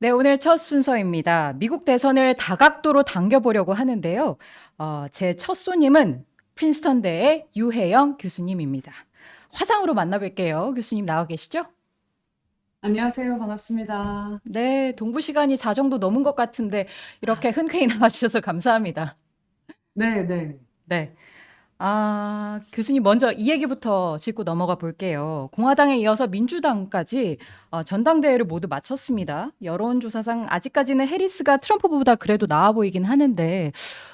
네, 오늘 첫 순서입니다. 미국 대선을 다각도로 당겨보려고 하는데요. 제 첫 손님은 프린스턴대의 유혜영 교수님입니다. 화상으로 만나뵐게요. 교수님 나와 계시죠? 안녕하세요. 반갑습니다. 네, 동부 시간이 자정도 넘은 것 같은데 이렇게 흔쾌히 나와주셔서 감사합니다. 네, 네. 네. 교수님 먼저 이 얘기부터 짚고 넘어가 볼게요. 공화당에 이어서 민주당까지 전당대회를 모두 마쳤습니다. 여론조사상 아직까지는 해리스가 트럼프보다 그래도 나아 보이긴 하는데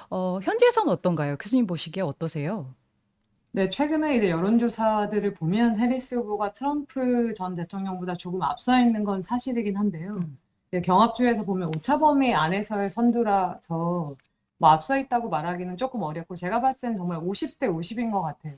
현재에서는 어떤가요? 교수님 보시기에 어떠세요? 네, 최근에 이제 여론조사들을 보면 해리스 후보가 트럼프 전 대통령보다 조금 앞서 있는 건 사실이긴 한데요. 음, 경합주에서 보면 오차범위 안에서의 선두라서 뭐 앞서 있다고 말하기는 조금 어렵고 제가 봤을 때는 정말 50대 50인 것 같아요.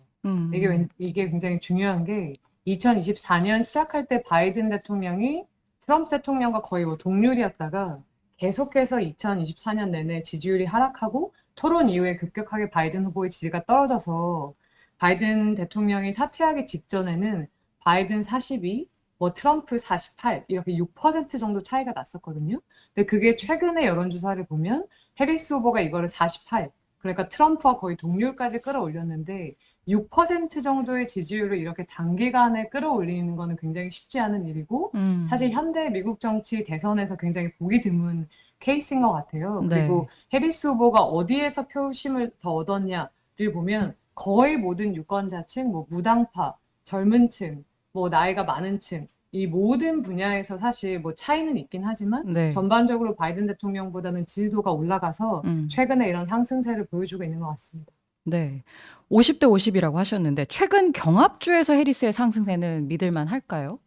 이게 굉장히 중요한 게 2024년 시작할 때 바이든 대통령이 트럼프 대통령과 거의 뭐 동률이었다가 계속해서 2024년 내내 지지율이 하락하고 토론 이후에 급격하게 바이든 후보의 지지가 떨어져서 바이든 대통령이 사퇴하기 직전에는 바이든 42, 뭐 트럼프 48 이렇게 6% 정도 차이가 났었거든요. 근데 그게 최근의 여론조사를 보면 해리스 후보가 이거를 48, 그러니까 트럼프와 거의 동률까지 끌어올렸는데 6% 정도의 지지율을 이렇게 단기간에 끌어올리는 거는 굉장히 쉽지 않은 일이고 사실 음, 현대 미국 정치 대선에서 굉장히 보기 드문 케이스인 것 같아요. 네. 그리고 해리스 후보가 어디에서 표심을 더 얻었냐를 보면 거의 모든 유권자층, 뭐 무당파, 젊은 층, 뭐 나이가 많은 층, 이 모든 분야에서 사실 뭐 차이는 있긴 하지만 네. 전반적으로 바이든 대통령보다는 지지도가 올라가서 음, 최근에 이런 상승세를 보여주고 있는 것 같습니다. 네. 50대 50이라고 하셨는데 최근 경합주에서 해리스의 상승세는 믿을만 할까요?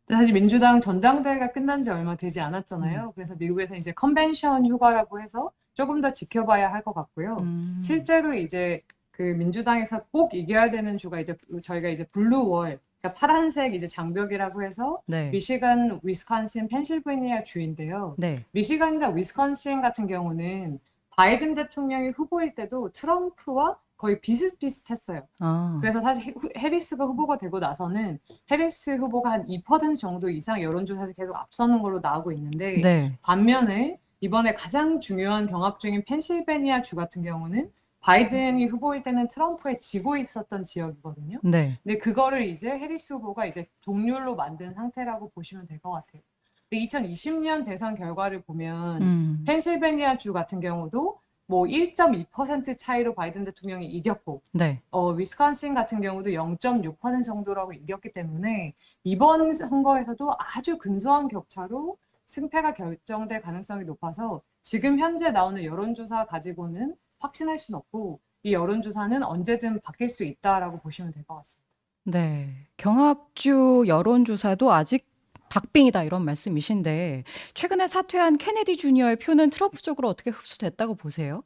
근데 사실 민주당 전당대회가 끝난 지 얼마 되지 음, 않았잖아요. 그래서 미국에서 이제 컨벤션 휴가라고 해서 조금 더 지켜봐야 할 것 같고요. 음, 실제로 이제 그 민주당에서 꼭 이겨야 되는 주가 이제 저희가 이제 블루월, 그러니까 파란색 이제 장벽이라고 해서 네. 미시간, 위스콘신, 펜실베니아 주인데요. 네. 미시간이나 위스콘신 같은 경우는 바이든 대통령이 후보일 때도 트럼프와 거의 비슷비슷했어요. 아. 그래서 사실 해리스가 후보가 되고 나서는 해리스 후보가 한 2% 정도 이상 여론조사에서 계속 앞서는 걸로 나오고 있는데 네. 반면에 이번에 가장 중요한 경합 중인 펜실베니아 주 같은 경우는 바이든이 후보일 때는 트럼프에 지고 있었던 지역이거든요. 네. 근데 그거를 이제 해리스 후보가 이제 동률로 만든 상태라고 보시면 될 것 같아요. 근데 2020년 대선 결과를 보면 음. 펜실베니아 주 같은 경우도 뭐 1.2% 차이로 바이든 대통령이 이겼고 네. 위스콘신 같은 경우도 0.6% 정도라고 이겼기 때문에 이번 선거에서도 아주 근소한 격차로 승패가 결정될 가능성이 높아서 지금 현재 나오는 여론조사 가지고는 확신할 수는 없고 이 여론조사는 언제든 바뀔 수 있다라고 보시면 될 것 같습니다. 네. 경합주 여론조사도 아직 박빙이다 이런 말씀이신데 최근에 사퇴한 케네디 주니어의 표는 트럼프 쪽으로 어떻게 흡수됐다고 보세요?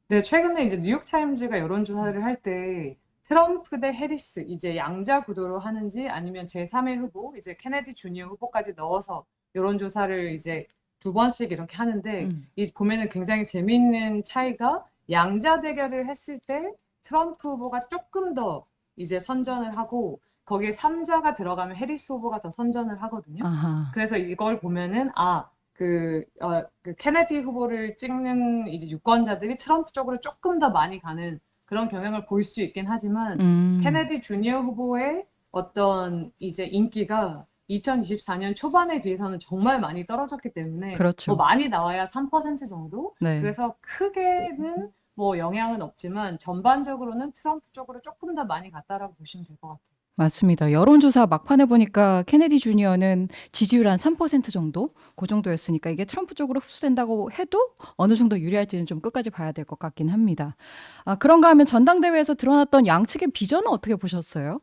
네, 최근에 이제 뉴욕타임즈가 여론조사를 할 때 트럼프 대 해리스 이제 양자 구도로 하는지 아니면 제3의 후보 이제 케네디 주니어 후보까지 넣어서 여론조사를 이제 두 번씩 이렇게 하는데 음. 이 보면은 굉장히 재미있는 차이가 양자 대결을 했을 때 트럼프 후보가 조금 더 이제 선전을 하고 거기에 3자가 들어가면 해리스 후보가 더 선전을 하거든요. 아하. 그래서 이걸 보면은 그 케네디 후보를 찍는 이제 유권자들이 트럼프 쪽으로 조금 더 많이 가는 그런 경향을 볼 수 있긴 하지만 음. 케네디 주니어 후보의 어떤 이제 인기가 2024년 초반에 비해서는 정말 많이 떨어졌기 때문에 뭐 그렇죠. 많이 나와야 3% 정도? 네. 그래서 크게는 뭐 영향은 없지만 전반적으로는 트럼프 쪽으로 조금 더 많이 갔다라고 보시면 될 것 같아요. 맞습니다. 여론조사 막판에 보니까 케네디 주니어는 지지율 한 3% 정도? 그 정도였으니까 이게 트럼프 쪽으로 흡수된다고 해도 어느 정도 유리할지는 좀 끝까지 봐야 될 것 같긴 합니다. 그런가 하면 전당대회에서 드러났던 양측의 비전은 어떻게 보셨어요?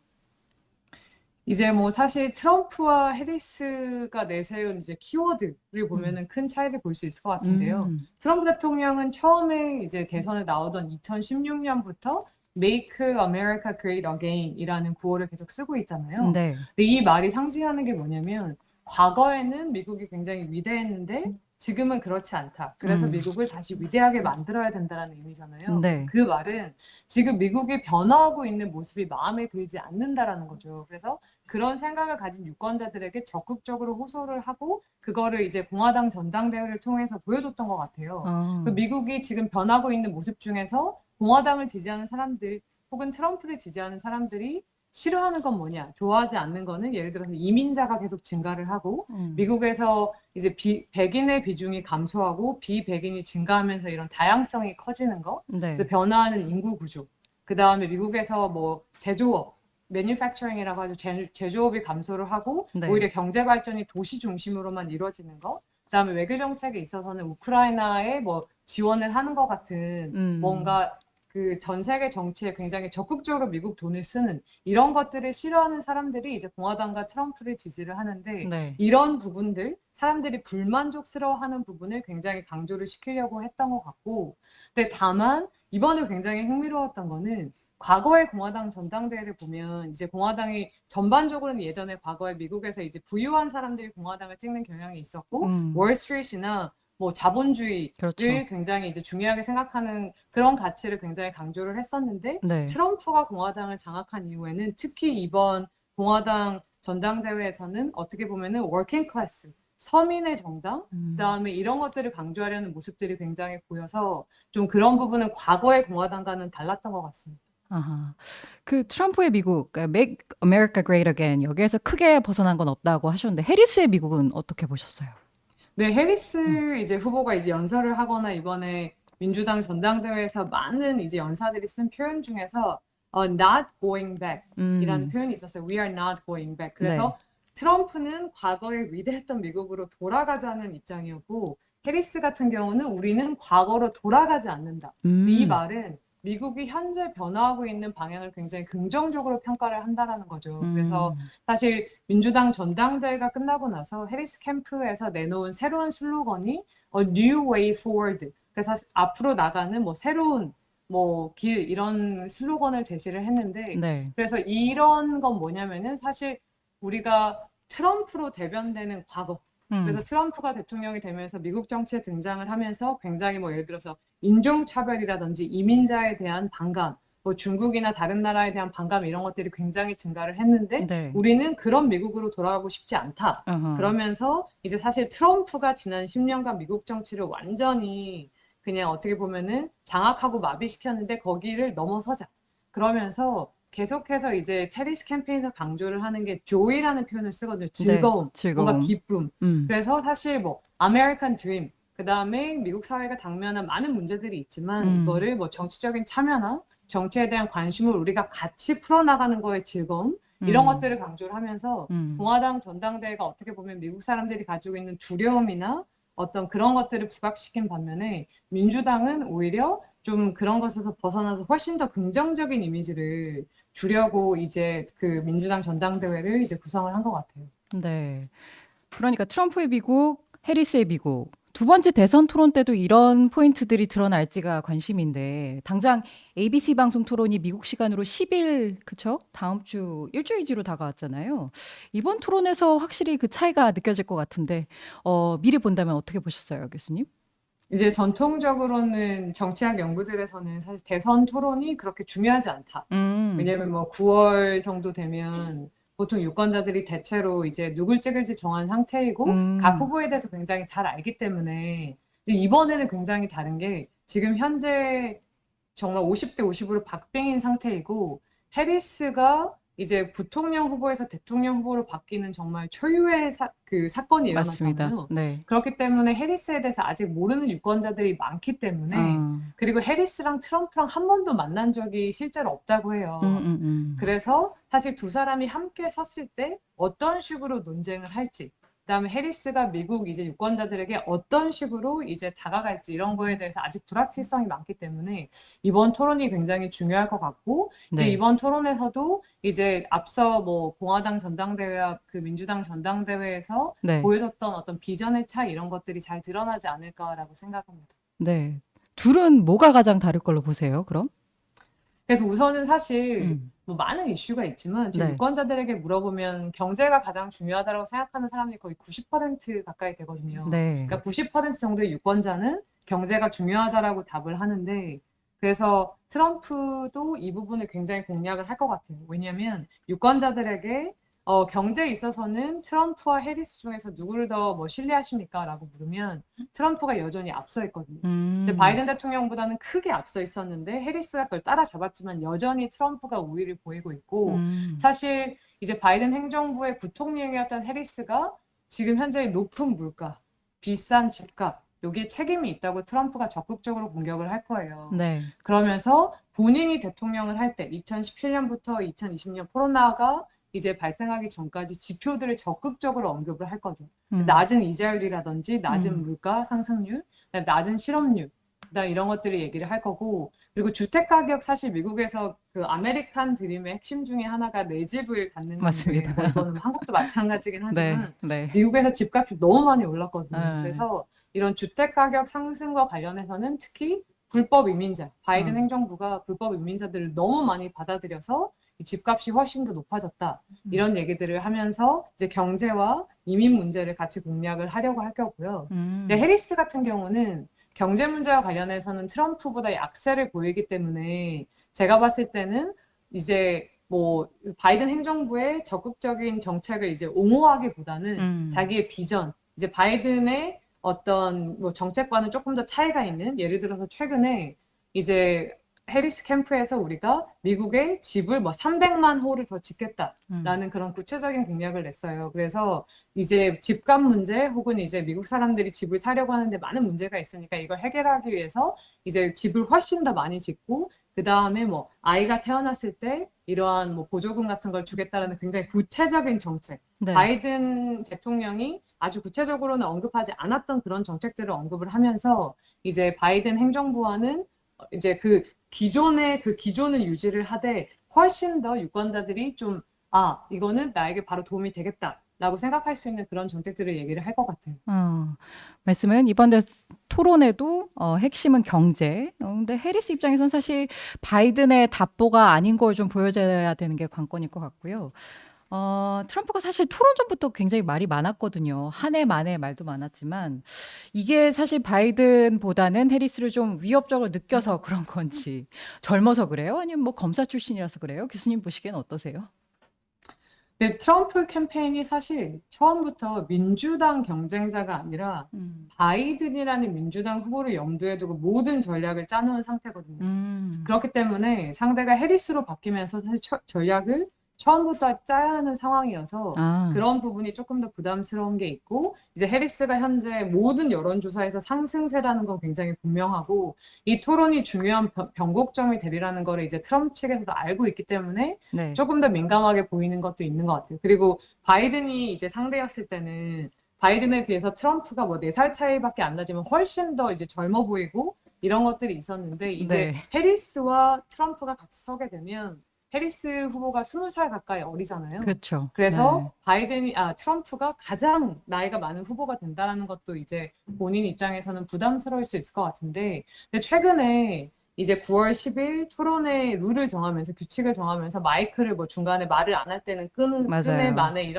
이제 뭐 사실 트럼프와 해리스가 내세운 이제 키워드를 음. 보면은 큰 차이를 볼 수 있을 것 같은데요. 음. 트럼프 대통령은 처음에 이제 대선에 나오던 2016년부터 Make America Great Again이라는 구호를 계속 쓰고 있잖아요. 네. 근데 이 말이 상징하는 게 뭐냐면 과거에는 미국이 굉장히 위대했는데 지금은 그렇지 않다. 그래서 음. 미국을 다시 위대하게 만들어야 된다는 의미잖아요. 그래서 네. 그 말은 지금 미국이 변화하고 있는 모습이 마음에 들지 않는다라는 거죠. 그래서 그런 생각을 가진 유권자들에게 적극적으로 호소를 하고 그거를 이제 공화당 전당대회를 통해서 보여줬던 것 같아요. 그 어, 미국이 지금 변하고 있는 모습 중에서 공화당을 지지하는 사람들 혹은 트럼프를 지지하는 사람들이 싫어하는 건 뭐냐? 좋아하지 않는 거는 예를 들어서 이민자가 계속 증가를 하고 미국에서 이제 백인의 비중이 감소하고 비백인이 증가하면서 이런 다양성이 커지는 거, 네, 그래서 변화하는 인구 구조. 그 다음에 미국에서 뭐 제조업, 매뉴팩처링이라고 하죠. 제조업이 감소를 하고 네, 오히려 경제 발전이 도시 중심으로만 이루어지는 거. 그다음에 외교 정책에 있어서는 우크라이나에 뭐 지원을 하는 것 같은 음, 뭔가 그 전 세계 정치에 굉장히 적극적으로 미국 돈을 쓰는 이런 것들을 싫어하는 사람들이 이제 공화당과 트럼프를 지지를 하는데 네, 이런 부분들 사람들이 불만족스러워하는 부분을 굉장히 강조를 시키려고 했던 것 같고 근데 다만 이번에 굉장히 흥미로웠던 거는 과거의 공화당 전당대회를 보면 이제 공화당이 전반적으로는 예전에 과거에 미국에서 이제 부유한 사람들이 공화당을 찍는 경향이 있었고 음, 월스트리트나 뭐 자본주의를 그렇죠. 굉장히 이제 중요하게 생각하는 그런 가치를 굉장히 강조를 했었는데 네, 트럼프가 공화당을 장악한 이후에는 특히 이번 공화당 전당대회에서는 어떻게 보면은 워킹 클래스, 서민의 정당, 그다음에 이런 것들을 강조하려는 모습들이 굉장히 보여서 좀 그런 부분은 과거의 공화당과는 달랐던 것 같습니다. 아하. 그 트럼프의 미국, 그러니까 Make America Great Again 여기에서 크게 벗어난 건 없다고 하셨는데 해리스의 미국은 어떻게 보셨어요? 네, 음, 해리스 이제 후보가 이제 연설을 하거나 이번에 민주당 전당대회에서 많은 이제 연사들이 쓴 표현 중에서 not going back 이라는 음, 표현이 있었어요. We are not going back. 네, 그래서 트럼프는 과거에 위대했던 미국으로 돌아가자는 입장이었고 해리스 같은 경우는 우리는 과거로 돌아가지 않는다. 이 음, 말은 미국이 현재 변화하고 있는 방향을 굉장히 긍정적으로 평가를 한다라는 거죠. 그래서 음, 사실 민주당 전당대회가 끝나고 나서 해리스 캠프에서 내놓은 새로운 슬로건이 New Way Forward. 그래서 앞으로 나가는 뭐 새로운 뭐 길 이런 슬로건을 제시를 했는데 네, 그래서 이런 건 뭐냐면은 사실 우리가 트럼프로 대변되는 과거 음, 그래서 트럼프가 대통령이 되면서 미국 정치에 등장을 하면서 굉장히 뭐 예를 들어서 인종차별이라든지 이민자에 대한 반감 뭐 중국이나 다른 나라에 대한 반감 이런 것들이 굉장히 증가를 했는데 네, 우리는 그런 미국으로 돌아가고 싶지 않다. 어허, 그러면서 이제 사실 트럼프가 지난 10년간 미국 정치를 완전히 그냥 어떻게 보면은 장악하고 마비시켰는데 거기를 넘어서자. 그러면서 계속해서 이제 테리스 캠페인에서 강조를 하는 게 joy라는 표현을 쓰거든요. 네, 즐거움, 뭔가 즐거움, 기쁨. 음, 그래서 사실 뭐 아메리칸 드림, 그다음에 미국 사회가 당면한 많은 문제들이 있지만 음, 이거를 뭐 정치적인 참여나 정치에 대한 관심을 우리가 같이 풀어나가는 거에 즐거움 이런 음, 것들을 강조를 하면서 음, 공화당 전당대회가 어떻게 보면 미국 사람들이 가지고 있는 두려움이나 어떤 그런 것들을 부각시킨 반면에 민주당은 오히려 좀 그런 것에서 벗어나서 훨씬 더 긍정적인 이미지를 주려고 이제 그 민주당 전당대회를 이제 구성을 한 것 같아요. 네. 그러니까 트럼프의 미국, 해리스의 미국. 두 번째 대선 토론 때도 이런 포인트들이 드러날지가 관심인데, 당장 ABC 방송 토론이 미국 시간으로 10일, 그쵸? 다음 주 일주일 뒤로 다가왔잖아요. 이번 토론에서 확실히 그 차이가 느껴질 것 같은데, 미리 본다면 어떻게 보셨어요, 교수님? 이제 전통적으로는 정치학 연구들에서는 사실 대선 토론이 그렇게 중요하지 않다. 음, 왜냐면 뭐 9월 정도 되면 보통 유권자들이 대체로 이제 누굴 찍을지 정한 상태이고 각 음, 후보에 대해서 굉장히 잘 알기 때문에 근데 이번에는 굉장히 다른 게 지금 현재 정말 50대 50으로 박빙인 상태이고 해리스가 이제 부통령 후보에서 대통령 후보로 바뀌는 정말 초유의 그 사건이 맞습니다. 일어났잖아요. 네. 그렇기 때문에 해리스에 대해서 아직 모르는 유권자들이 많기 때문에 어, 그리고 해리스랑 트럼프랑 한 번도 만난 적이 실제로 없다고 해요. 그래서 사실 두 사람이 함께 섰을 때 어떤 식으로 논쟁을 할지 그다음에 해리스가 미국 이제 유권자들에게 어떤 식으로 이제 다가갈지 이런 거에 대해서 아직 불확실성이 많기 때문에 이번 토론이 굉장히 중요할 것 같고 이제 네. 이번 토론에서도 이제 앞서 뭐 공화당 전당대회와 그 민주당 전당대회에서 네. 보여줬던 어떤 비전의 차이 이런 것들이 잘 드러나지 않을까라고 생각합니다. 네. 둘은 뭐가 가장 다를 걸로 보세요, 그럼? 그래서 우선은 사실 음, 뭐 많은 이슈가 있지만 제 네. 유권자들에게 물어보면 경제가 가장 중요하다고 생각하는 사람이 거의 90% 가까이 되거든요. 네. 그러니까 90% 정도의 유권자는 경제가 중요하다라고 답을 하는데 그래서 트럼프도 이 부분을 굉장히 공략을 할 것 같아요. 왜냐하면 유권자들에게 경제에 있어서는 트럼프와 해리스 중에서 누구를 더 뭐 신뢰하십니까? 라고 물으면 트럼프가 여전히 앞서 있거든요. 이제 바이든 대통령보다는 크게 앞서 있었는데 해리스가 그걸 따라잡았지만 여전히 트럼프가 우위를 보이고 있고 사실 이제 바이든 행정부의 부통령이었던 해리스가 지금 현재의 높은 물가, 비싼 집값, 여기에 책임이 있다고 트럼프가 적극적으로 공격을 할 거예요. 네. 그러면서 본인이 대통령을 할 때 2017년부터 2020년 코로나가 이제 발생하기 전까지 지표들을 적극적으로 언급을 할 거죠. 낮은 이자율이라든지 낮은 물가 상승률, 낮은 실업률, 이런 것들을 얘기를 할 거고, 그리고 주택 가격 사실 미국에서 그 아메리칸 드림의 핵심 중에 하나가 내 집을 갖는 건데, 맞습니다. 뭐 이거는 한국도 마찬가지긴 네, 하지만 네. 미국에서 집값이 너무 많이 올랐거든요. 네. 그래서 이런 주택 가격 상승과 관련해서는 특히 불법 이민자, 바이든 행정부가 불법 이민자들을 너무 많이 받아들여서 이 집값이 훨씬 더 높아졌다. 이런 얘기들을 하면서 이제 경제와 이민 문제를 같이 공략을 하려고 할 거고요. 이제 해리스 같은 경우는 경제 문제와 관련해서는 트럼프보다 약세를 보이기 때문에 제가 봤을 때는 이제 뭐 바이든 행정부의 적극적인 정책을 이제 옹호하기보다는 자기의 비전, 이제 바이든의 어떤 뭐 정책과는 조금 더 차이가 있는, 예를 들어서 최근에 이제 해리스 캠프에서 우리가 미국의 집을 뭐 300만 호를 더 짓겠다라는 그런 구체적인 공약을 냈어요. 그래서 이제 집값 문제 혹은 이제 미국 사람들이 집을 사려고 하는데 많은 문제가 있으니까 이걸 해결하기 위해서 이제 집을 훨씬 더 많이 짓고 그 다음에 뭐 아이가 태어났을 때 이러한 뭐 보조금 같은 걸 주겠다라는 굉장히 구체적인 정책. 네. 바이든 대통령이 아주 구체적으로는 언급하지 않았던 그런 정책들을 언급을 하면서 이제 바이든 행정부와는 이제 그 기존을 유지를 하되 훨씬 더 유권자들이 좀, 이거는 나에게 바로 도움이 되겠다라고 생각할 수 있는 그런 정책들을 얘기를 할 것 같아요. 말씀은 이번 토론에도 핵심은 경제. 근데 해리스 입장에선 사실 바이든의 답보가 아닌 걸 좀 보여줘야 되는 게 관건일 것 같고요. 트럼프가 사실 토론 전부터 굉장히 말이 많았거든요. 한 해 만에 말도 많았지만 이게 사실 바이든보다는 해리스를 좀 위협적으로 느껴서 그런 건지 젊어서 그래요? 아니면 뭐 검사 출신이라서 그래요? 교수님 보시기엔 어떠세요? 근데 트럼프 캠페인이 사실 처음부터 민주당 경쟁자가 아니라 바이든이라는 민주당 후보를 염두에 두고 모든 전략을 짜놓은 상태거든요. 그렇기 때문에 상대가 해리스로 바뀌면서 사실 전략을 처음부터 짜야 하는 상황이어서 그런 부분이 조금 더 부담스러운 게 있고, 이제 해리스가 현재 모든 여론조사에서 상승세라는 건 굉장히 분명하고, 이 토론이 중요한 변곡점이 되리라는 거를 이제 트럼프 측에서도 알고 있기 때문에 네. 조금 더 민감하게 보이는 것도 있는 것 같아요. 그리고 바이든이 이제 상대였을 때는 바이든에 비해서 트럼프가 뭐 4살 차이밖에 안 나지만 훨씬 더 이제 젊어 보이고 이런 것들이 있었는데, 이제 네. 해리스와 트럼프가 같이 서게 되면 해리스 후보가 20살 가까이 어리잖아요. 그렇죠. 그래서 트럼프가 가장 나이가 많은 후보가 된다라는 것도 이제 본인 입장에서는 부담스러울 수 있을 것 같은데, 근데 최근에 이제 9월 10일 토론회 룰을 정하면서 규칙을 정하면서 마이크를 뭐 중간에 말을 안 할 때는 끄내 만에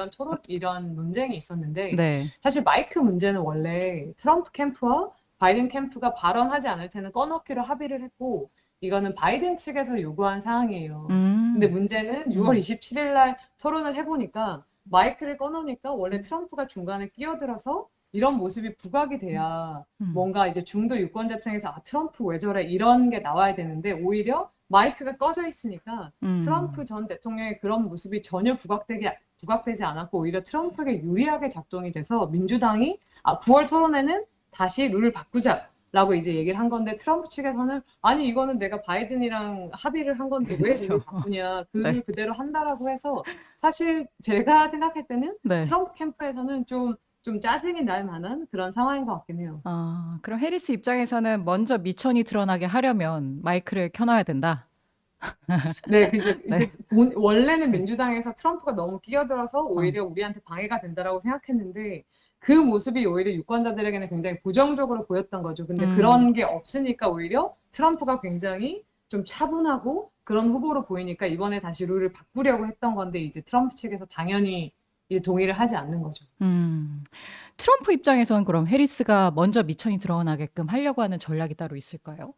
이런 논쟁이 있었는데, 네. 사실 마이크 문제는 원래 트럼프 캠프와 바이든 캠프가 발언하지 않을 때는 꺼놓기로 합의를 했고, 이거는 바이든 측에서 요구한 사항이에요. 근데 문제는 6월 27일 날 토론을 해보니까 마이크를 꺼놓으니까 원래 트럼프가 중간에 끼어들어서 이런 모습이 부각이 돼야 뭔가 이제 중도 유권자층에서 트럼프 왜 저래 이런 게 나와야 되는데, 오히려 마이크가 꺼져 있으니까 트럼프 전 대통령의 그런 모습이 전혀 부각되지 않았고 오히려 트럼프에게 유리하게 작동이 돼서 민주당이 9월 토론회는 다시 룰을 바꾸자 라고 이제 얘기를 한 건데, 트럼프 측에서는 아니 이거는 내가 바이든이랑 합의를 한 건데 왜 룰을 바꾸냐, 그 룰 그대로 한다라고 해서 사실 제가 생각할 때는 트럼프 캠프에서는 좀 짜증이 날 만한 그런 상황인 것 같긴 해요. 그럼 해리스 입장에서는 먼저 미천이 드러나게 하려면 마이크를 켜놔야 된다. 네, 이제 원래는 민주당에서 트럼프가 너무 끼어들어서 오히려 우리한테 방해가 된다라고 생각했는데, 그 모습이 오히려 유권자들에게는 굉장히 부정적으로 보였던 거죠. 근데 그런 게 없으니까 오히려 트럼프가 굉장히 좀 차분하고 그런 후보로 보이니까 이번에 다시 룰을 바꾸려고 했던 건데, 이제 트럼프 측에서 당연히 이제 동의를 하지 않는 거죠. 트럼프 입장에서는 그럼 해리스가 먼저 미천이 드러나게끔 하려고 하는 전략이 따로 있을까요?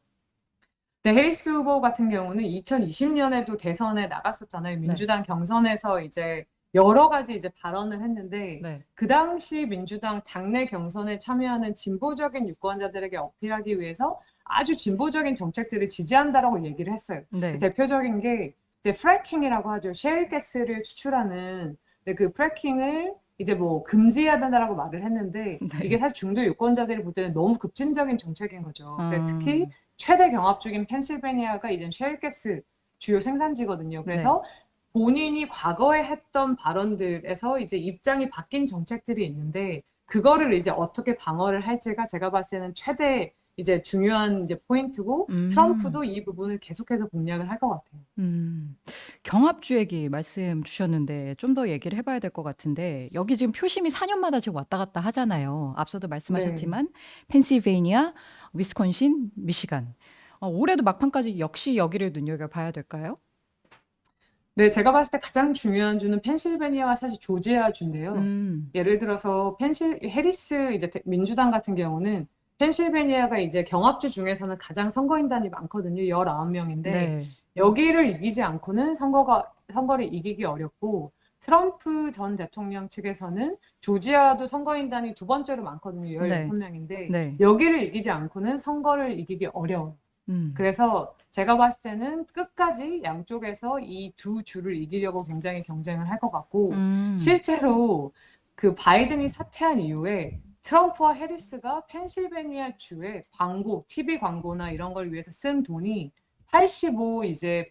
네, 해리스 후보 같은 경우는 2020년에도 대선에 나갔었잖아요. 민주당 경선에서 이제 여러 가지 이제 발언을 했는데 네. 그 당시 민주당 당내 경선에 참여하는 진보적인 유권자들에게 어필하기 위해서 아주 진보적인 정책들을 지지한다라고 얘기를 했어요. 네. 대표적인 게 이제 프래킹이라고 하죠. 셰일 가스를 추출하는 그 프래킹을 이제 뭐 금지해야 된다라고 말을 했는데 이게 네. 사실 중도 유권자들이 볼 때는 너무 급진적인 정책인 거죠. 특히 음. 최대 경합주인 펜실베니아가 이젠 셰일 가스 주요 생산지거든요. 네. 그래서 본인이 과거에 했던 발언들에서 이제 입장이 바뀐 정책들이 있는데 그거를 이제 어떻게 방어를 할지가 제가 봤을 때는 최대 이제 중요한 이제 포인트고 트럼프도 이 부분을 계속해서 공략을 할 것 같아요. 경합주 얘기 말씀 주셨는데 좀 더 얘기를 해봐야 될 것 같은데 여기 지금 표심이 4년마다 지금 왔다 갔다 하잖아요. 앞서도 네. 말씀하셨지만 펜실베이니아, 위스콘신, 미시간. 올해도 막판까지 역시 여기를 눈여겨봐야 될까요? 네, 제가 봤을 때 가장 중요한 주는 펜실베니아와 사실 조지아 주인데요. 음. 예를 들어서 해리스 이제 민주당 같은 경우는 펜실베니아가 이제 경합주 중에서는 가장 선거인단이 많거든요. 19명인데 네. 여기를 이기지 않고는 선거를 이기기 어렵고 트럼프 전 대통령 측에서는 조지아도 선거인단이 두 번째로 많거든요. 네. 16명인데 네. 여기를 이기지 않고는 선거를 이기기 어려워요. 그래서 제가 봤을 때는 끝까지 양쪽에서 이 두 주를 이기려고 굉장히 경쟁을 할 것 같고 실제로 그 바이든이 사퇴한 이후에 트럼프와 해리스가 펜실베니아 주에 광고, TV 광고나 이런 걸 위해서 쓴 돈이 85 이제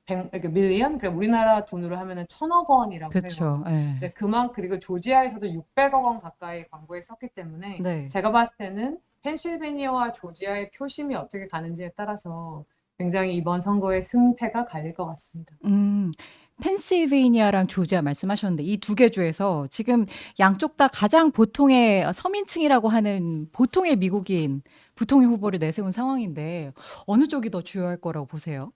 100 그러니까 밀리언 그러니까 우리나라 돈으로 하면은 1,000억 원이라고 그렇죠. 해요. 네, 그리고 조지아에서도 600억 원 가까이 광고에 썼기 때문에 네. 제가 봤을 때는 펜실베니아와 조지아의 표심이 어떻게 가는지에 따라서 굉장히 이번 선거의 승패가 갈릴 것 같습니다. 펜실베이니아랑 조지아 말씀하셨는데 이 두 개 주에서 지금 양쪽 다 가장 보통의 서민층이라고 하는 보통의 미국인 부통령 후보를 내세운 상황인데 어느 쪽이 더 주요할 거라고 보세요?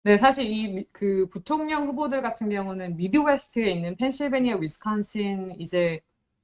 네, 사실 그 부통령 후보들 같은 경우는 미드웨스트에 있는 펜실베니아, 위스콘신, 이제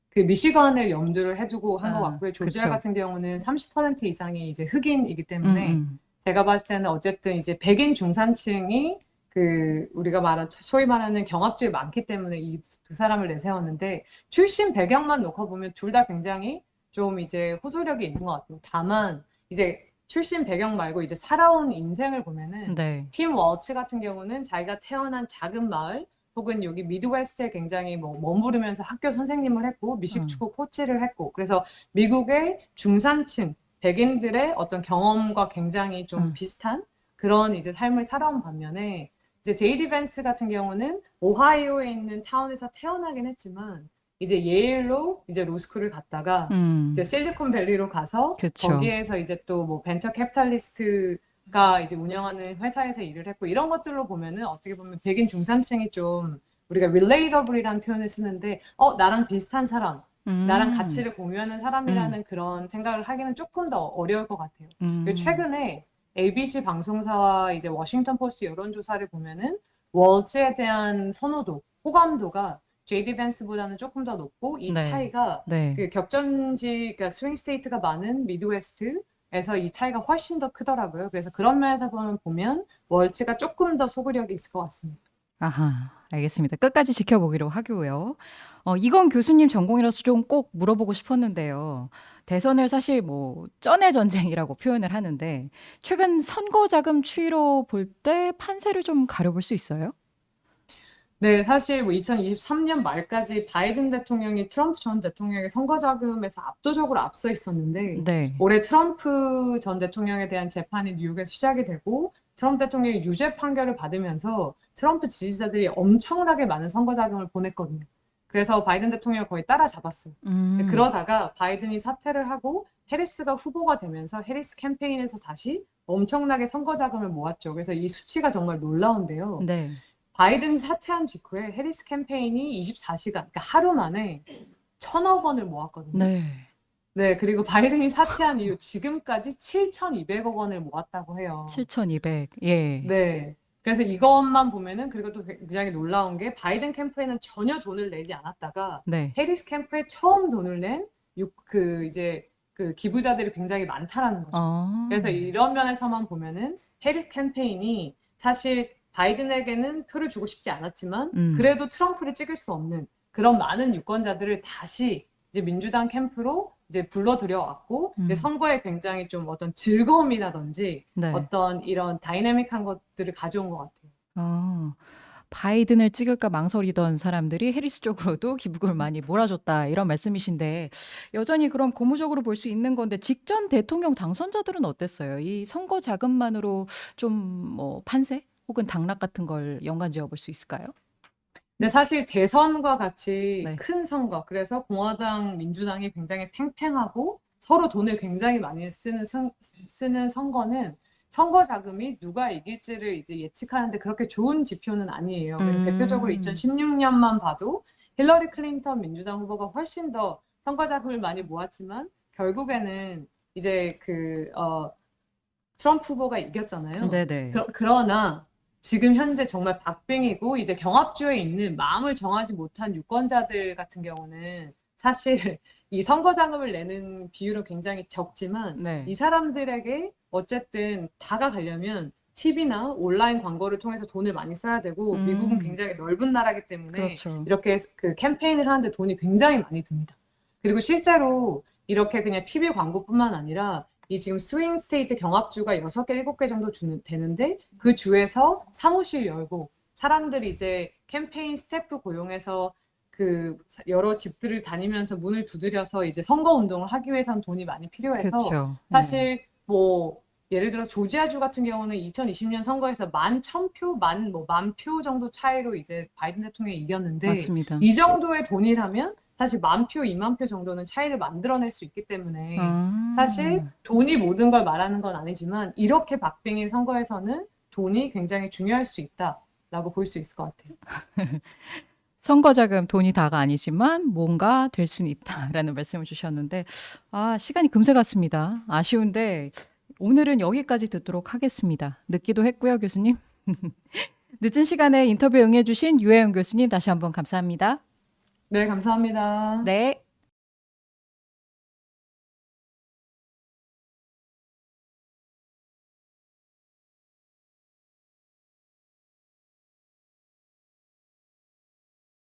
그 미시건을 염두를 해두고 한 것 같고요. 조지아 그쵸. 같은 경우는 30% 이상이 이제 흑인이기 때문에 제가 봤을 때는 어쨌든 이제 백인 중산층이 그 우리가 소위 말하는 경합주에 많기 때문에 이 두 사람을 내세웠는데 출신 배경만 놓고 보면 둘 다 굉장히 좀 이제 호소력이 있는 것 같아요. 다만 이제 출신 배경 말고 이제 살아온 인생을 보면은 네. 팀 월츠 같은 경우는 자기가 태어난 작은 마을 혹은 여기 미드웨스트에 굉장히 뭐 머무르면서 학교 선생님을 했고 미식축구 코치를 했고 그래서 미국의 중산층 백인들의 어떤 경험과 굉장히 좀 비슷한 그런 이제 삶을 살아온 반면에 이제 제이디 벤스 같은 경우는 오하이오에 있는 타운에서 태어나긴 했지만 이제 예일로 이제 로스쿨을 갔다가 이제 실리콘밸리로 가서 그쵸. 거기에서 이제 또 뭐 벤처 캐피탈리스트가 이제 운영하는 회사에서 일을 했고 이런 것들로 보면은 어떻게 보면 백인 중산층이 좀 우리가 relatable 이라는 표현을 쓰는데 나랑 비슷한 사람, 나랑 가치를 공유하는 사람이라는 그런 생각을 하기는 조금 더 어려울 것 같아요. 그리고 최근에 ABC 방송사와 이제 워싱턴 포스트 여론조사를 보면은 월츠에 대한 선호도, 호감도가 제이디 벤스보다는 조금 더 높고 이 네. 차이가 네. 그 격전지, 그러니까 스윙 스테이트가 많은 미드웨스트에서 이 차이가 훨씬 더 크더라고요. 그래서 그런 면에서 보면 월츠가 조금 더 소구력이 있을 것 같습니다. 아하, 알겠습니다. 끝까지 지켜보기로 하고요. 이건 교수님 전공이라서 좀 꼭 물어보고 싶었는데요. 대선을 사실 뭐 쩐의 전쟁이라고 표현을 하는데 최근 선거 자금 추이로 볼 때 판세를 좀 가려볼 수 있어요? 네, 사실 뭐 2023년 말까지 바이든 대통령이 트럼프 전 대통령의 선거 자금에서 압도적으로 앞서 있었는데 네. 올해 트럼프 전 대통령에 대한 재판이 뉴욕에서 시작이 되고 트럼프 대통령이 유죄 판결을 받으면서 트럼프 지지자들이 엄청나게 많은 선거 자금을 보냈거든요. 그래서 바이든 대통령을 거의 따라잡았어요. 그러다가 바이든이 사퇴를 하고 해리스가 후보가 되면서 해리스 캠페인에서 다시 엄청나게 선거 자금을 모았죠. 그래서 이 수치가 정말 놀라운데요. 네. 바이든이 사퇴한 직후에 해리스 캠페인이 24시간, 그러니까 하루 만에 1,000억 원을 모았거든요. 네. 네, 그리고 바이든이 사퇴한 이후 지금까지 7,200억 원을 모았다고 해요. 7,200. 예. 네. 그래서 이것만 보면은 그리고 또 굉장히 놀라운 게 바이든 캠프에는 전혀 돈을 내지 않았다가 네. 해리스 캠프에 처음 돈을 낸 이제 그 기부자들이 굉장히 많다라는 거죠. 그래서 이런 면에서만 보면은 해리스 캠페인이 사실 바이든에게는 표를 주고 싶지 않았지만 음. 그래도 트럼프를 찍을 수 없는 그런 많은 유권자들을 다시 이제 민주당 캠프로 이제 불러들여 왔고 이제 선거에 굉장히 좀 어떤 즐거움이라든지 네. 어떤 이런 다이내믹한 것들을 가져온 것 같아요. 어. 바이든을 찍을까 망설이던 사람들이 해리스 쪽으로도 기북을 많이 몰아줬다 이런 말씀이신데 여전히 그럼 고무적으로 볼 수 있는 건데 직전 대통령 당선자들은 어땠어요? 이 선거 자금만으로 좀 뭐 판세 혹은 당락 같은 걸 연관 지어 볼 수 있을까요? 근데 사실 대선과 같이 네. 큰 선거, 그래서 공화당, 민주당이 굉장히 팽팽하고 서로 돈을 굉장히 많이 쓰는 선거는 선거 자금이 누가 이길지를 이제 예측하는데 그렇게 좋은 지표는 아니에요. 그래서 대표적으로 2016년만 봐도 힐러리 클린턴 민주당 후보가 훨씬 더 선거 자금을 많이 모았지만 결국에는 이제 트럼프 후보가 이겼잖아요. 네네. 그러나 지금 현재 정말 박빙이고 이제 경합주에 있는 마음을 정하지 못한 유권자들 같은 경우는 사실 이 선거 자금을 내는 비율은 굉장히 적지만 네. 이 사람들에게 어쨌든 다가가려면 TV나 온라인 광고를 통해서 돈을 많이 써야 되고 미국은 굉장히 넓은 나라이기 때문에 그렇죠. 이렇게 그 캠페인을 하는데 돈이 굉장히 많이 듭니다. 그리고 실제로 이렇게 그냥 TV 광고뿐만 아니라 이 지금 스윙 스테이트 경합주가 6개, 7개 정도 되는데 그 주에서 사무실 열고 사람들이 이제 캠페인 스태프 고용해서 그 여러 집들을 다니면서 문을 두드려서 이제 선거 운동을 하기 위해서는 돈이 많이 필요해서 그렇죠. 사실 뭐 예를 들어 조지아주 같은 경우는 2020년 선거에서 11,000표, 만 표 정도 차이로 이제 바이든 대통령이 이겼는데 맞습니다. 이 정도의 돈이라면 사실 10,000표, 20,000표 정도는 차이를 만들어낼 수 있기 때문에 사실 돈이 모든 걸 말하는 건 아니지만 이렇게 박빙인 선거에서는 돈이 굉장히 중요할 수 있다라고 볼 수 있을 것 같아요. 선거 자금 돈이 다가 아니지만 뭔가 될 수는 있다라는 말씀을 주셨는데 시간이 금세 갔습니다. 아쉬운데 오늘은 여기까지 듣도록 하겠습니다. 늦기도 했고요, 교수님. 늦은 시간에 인터뷰 응해주신 유혜영 교수님 다시 한번 감사합니다. 네, 감사합니다. 네.